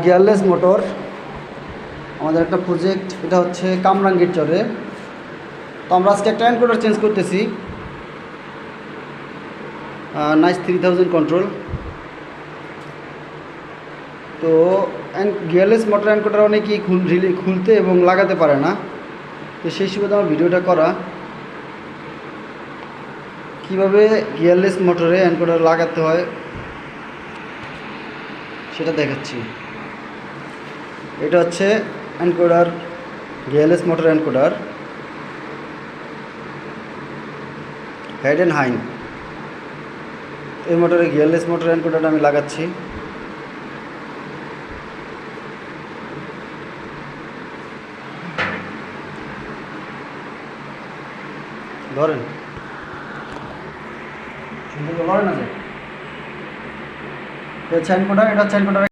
গিয়ারলেস motor আমাদের একটা project, এটা হচ্ছে কামরাঙ্গীর চরে। তো আমরা আজকে একটা এনকোডার চেঞ্জ করতেছি, নাইস 3000 কন্ট্রোল। তো গিয়ারলেস মোটর এনকোডার অনেকেই খুলতে এবং লাগাতে পারে না, তো সেই সুবাদে আমার ভিডিওটা করা, কিভাবে গিয়ারলেস মোটরে এনকোডার লাগাতে হয় সেটা দেখাচ্ছি। এটা হচ্ছে encoder, gearless motor encoder head and হাইন। এই মোটরে গিয়ারলেস মোটর এনকোডারটা আমি লাগাচ্ছি। ধরেন সুন্দর লড়ে না যায়। এটা হচ্ছে এনকোডার, এটা হচ্ছে এনকোডার।